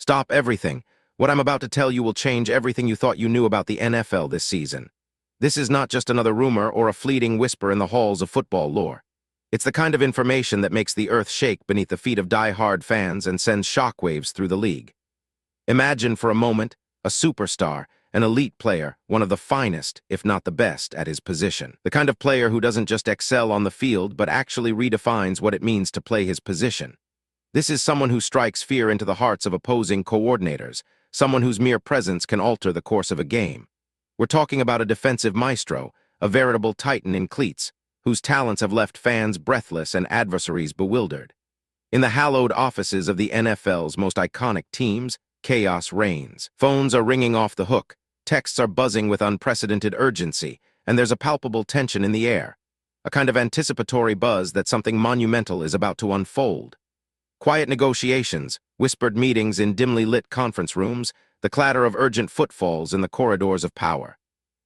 Stop everything. What I'm about to tell you will change everything you thought you knew about the NFL this season. This is not just another rumor or a fleeting whisper in the halls of football lore. It's the kind of information that makes the earth shake beneath the feet of die-hard fans and sends shockwaves through the league. Imagine for a moment a superstar, an elite player, one of the finest, if not the best, at his position. The kind of player who doesn't just excel on the field but actually redefines what it means to play his position. This is someone who strikes fear into the hearts of opposing coordinators, someone whose mere presence can alter the course of a game. We're talking about a defensive maestro, a veritable titan in cleats, whose talents have left fans breathless and adversaries bewildered. In the hallowed offices of the NFL's most iconic teams, chaos reigns. Phones are ringing off the hook, texts are buzzing with unprecedented urgency, and there's a palpable tension in the air, a kind of anticipatory buzz that something monumental is about to unfold. Quiet negotiations, whispered meetings in dimly lit conference rooms, the clatter of urgent footfalls in the corridors of power.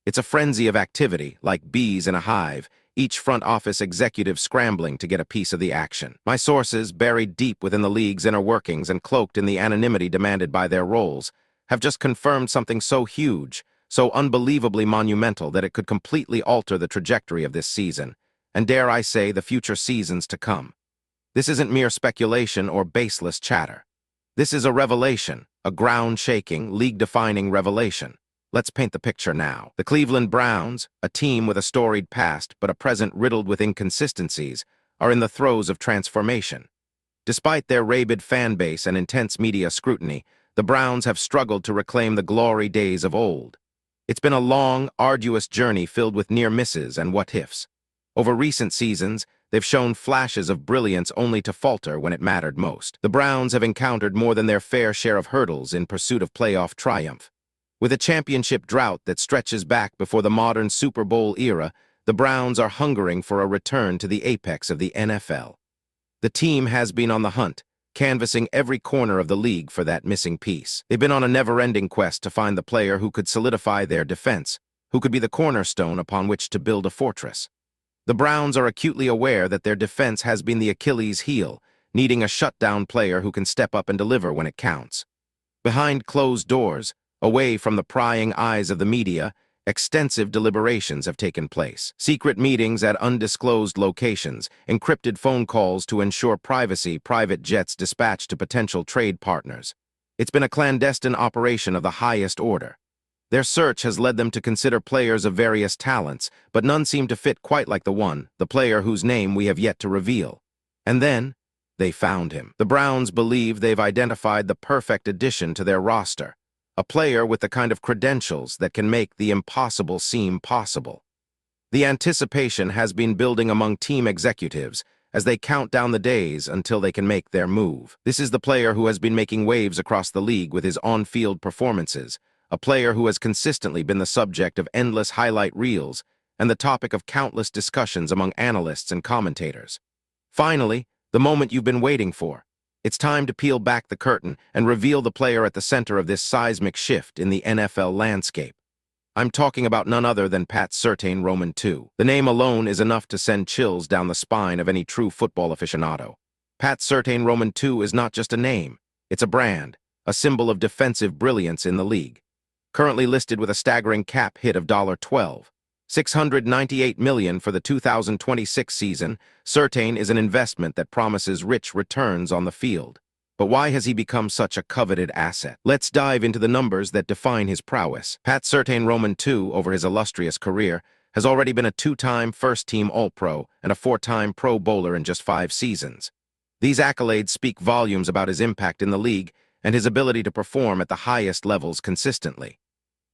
It's a frenzy of activity, like bees in a hive, each front office executive scrambling to get a piece of the action. My sources, buried deep within the league's inner workings and cloaked in the anonymity demanded by their roles, have just confirmed something so huge, so unbelievably monumental that it could completely alter the trajectory of this season, and dare I say, the future seasons to come. This isn't mere speculation or baseless chatter. This is a revelation, a ground-shaking, league-defining revelation. Let's paint the picture now. The Cleveland Browns, a team with a storied past but a present riddled with inconsistencies, are in the throes of transformation. Despite their rabid fan base and intense media scrutiny, the Browns have struggled to reclaim the glory days of old. It's been a long, arduous journey filled with near misses and what-ifs. Over recent seasons, they've shown flashes of brilliance only to falter when it mattered most. The Browns have encountered more than their fair share of hurdles in pursuit of playoff triumph. With a championship drought that stretches back before the modern Super Bowl era, the Browns are hungering for a return to the apex of the NFL. The team has been on the hunt, canvassing every corner of the league for that missing piece. They've been on a never-ending quest to find the player who could solidify their defense, who could be the cornerstone upon which to build a fortress. The Browns are acutely aware that their defense has been the Achilles heel, needing a shutdown player who can step up and deliver when it counts. Behind closed doors, away from the prying eyes of the media, extensive deliberations have taken place. Secret meetings at undisclosed locations, encrypted phone calls to ensure privacy, private jets dispatched to potential trade partners. It's been a clandestine operation of the highest order. Their search has led them to consider players of various talents, but none seem to fit quite like the player whose name we have yet to reveal. And then, they found him. The Browns believe they've identified the perfect addition to their roster. A player with the kind of credentials that can make the impossible seem possible. The anticipation has been building among team executives as they count down the days until they can make their move. This is the player who has been making waves across the league with his on-field performances, a player who has consistently been the subject of endless highlight reels and the topic of countless discussions among analysts and commentators. Finally, the moment you've been waiting for. It's time to peel back the curtain and reveal the player at the center of this seismic shift in the NFL landscape. I'm talking about none other than Pat Surtain Roman II. The name alone is enough to send chills down the spine of any true football aficionado. Pat Surtain Roman II is not just a name, it's a brand, a symbol of defensive brilliance in the league. Currently listed with a staggering cap hit of $698 million for the 2026 season, Surtain is an investment that promises rich returns on the field. But why has he become such a coveted asset? Let's dive into the numbers that define his prowess. Pat Surtain Roman II, over his illustrious career, has already been a two-time first-team All-Pro and a four-time Pro Bowler in just 5 seasons. These accolades speak volumes about his impact in the league and his ability to perform at the highest levels consistently.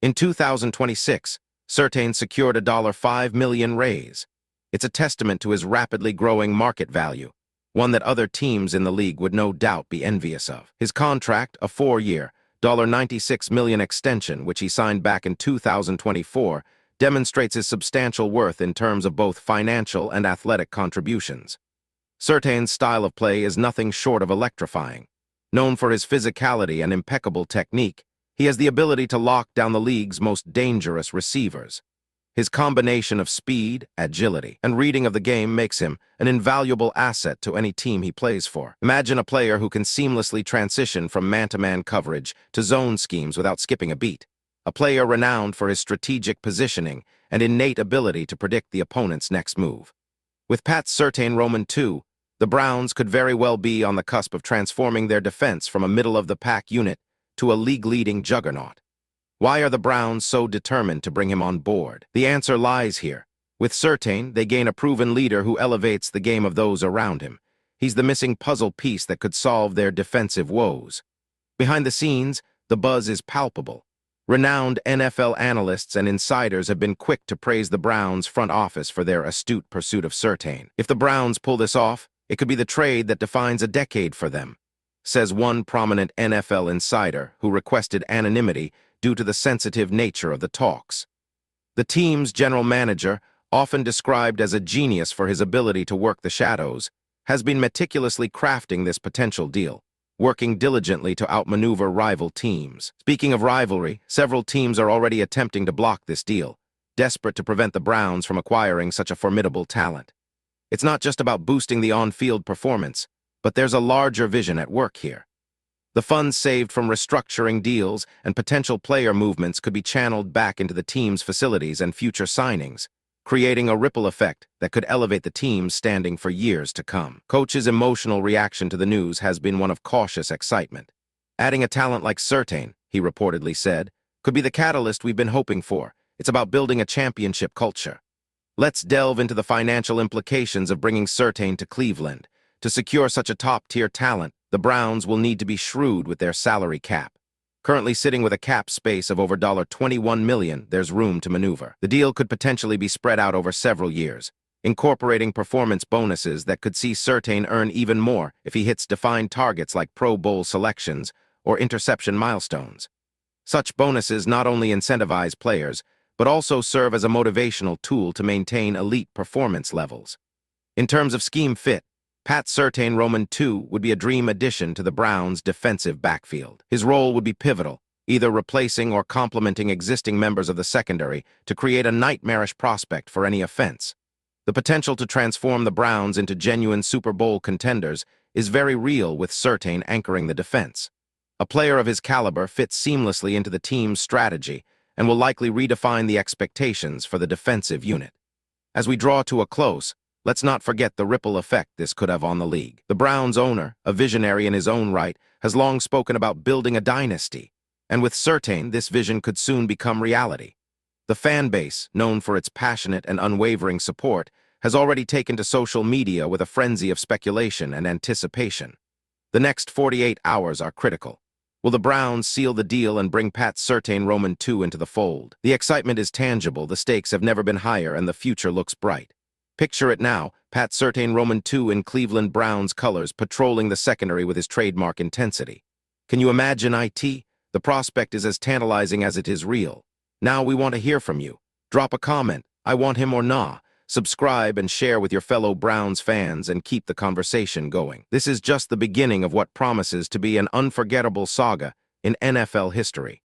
In 2026, Surtain secured a $5 million raise. It's a testament to his rapidly growing market value, one that other teams in the league would no doubt be envious of. His contract, a 4-year, $96 million extension, which he signed back in 2024, demonstrates his substantial worth in terms of both financial and athletic contributions. Surtain's style of play is nothing short of electrifying. Known for his physicality and impeccable technique, he has the ability to lock down the league's most dangerous receivers. His combination of speed, agility, and reading of the game makes him an invaluable asset to any team he plays for. Imagine a player who can seamlessly transition from man-to-man coverage to zone schemes without skipping a beat. A player renowned for his strategic positioning and innate ability to predict the opponent's next move. With Pat Surtain Roman II, the Browns could very well be on the cusp of transforming their defense from a middle-of-the-pack unit to a league-leading juggernaut. Why are the Browns so determined to bring him on board? The answer lies here. With Surtain, they gain a proven leader who elevates the game of those around him. He's the missing puzzle piece that could solve their defensive woes. Behind the scenes, the buzz is palpable. Renowned NFL analysts and insiders have been quick to praise the Browns' front office for their astute pursuit of Surtain. If the Browns pull this off, it could be the trade that defines a decade for them, says one prominent NFL insider who requested anonymity due to the sensitive nature of the talks. The team's general manager, often described as a genius for his ability to work the shadows, has been meticulously crafting this potential deal, working diligently to outmaneuver rival teams. Speaking of rivalry, several teams are already attempting to block this deal, desperate to prevent the Browns from acquiring such a formidable talent. It's not just about boosting the on-field performance, but there's a larger vision at work here. The funds saved from restructuring deals and potential player movements could be channeled back into the team's facilities and future signings, creating a ripple effect that could elevate the team's standing for years to come. Coach's emotional reaction to the news has been one of cautious excitement. Adding a talent like Surtain, he reportedly said, could be the catalyst we've been hoping for. It's about building a championship culture. Let's delve into the financial implications of bringing Surtain to Cleveland. To secure such a top-tier talent, the Browns will need to be shrewd with their salary cap. Currently sitting with a cap space of over $21 million, there's room to maneuver. The deal could potentially be spread out over several years, incorporating performance bonuses that could see Surtain earn even more if he hits defined targets like Pro Bowl selections or interception milestones. Such bonuses not only incentivize players, but also serve as a motivational tool to maintain elite performance levels. In terms of scheme fit, Pat Surtain Roman II would be a dream addition to the Browns' defensive backfield. His role would be pivotal, either replacing or complementing existing members of the secondary to create a nightmarish prospect for any offense. The potential to transform the Browns into genuine Super Bowl contenders is very real with Surtain anchoring the defense. A player of his caliber fits seamlessly into the team's strategy and will likely redefine the expectations for the defensive unit. As we draw to a close, let's not forget the ripple effect this could have on the league. The Browns' owner, a visionary in his own right, has long spoken about building a dynasty, and with Surtain, this vision could soon become reality. The fan base, known for its passionate and unwavering support, has already taken to social media with a frenzy of speculation and anticipation. The next 48 hours are critical. Will the Browns seal the deal and bring Pat Surtain Roman II into the fold? The excitement is tangible, the stakes have never been higher, and the future looks bright. Picture it now, Pat Surtain Roman II in Cleveland Browns colors, patrolling the secondary with his trademark intensity. Can you imagine it? The prospect is as tantalizing as it is real. Now we want to hear from you. Drop a comment, I want him or nah. Subscribe and share with your fellow Browns fans and keep the conversation going. This is just the beginning of what promises to be an unforgettable saga in NFL history.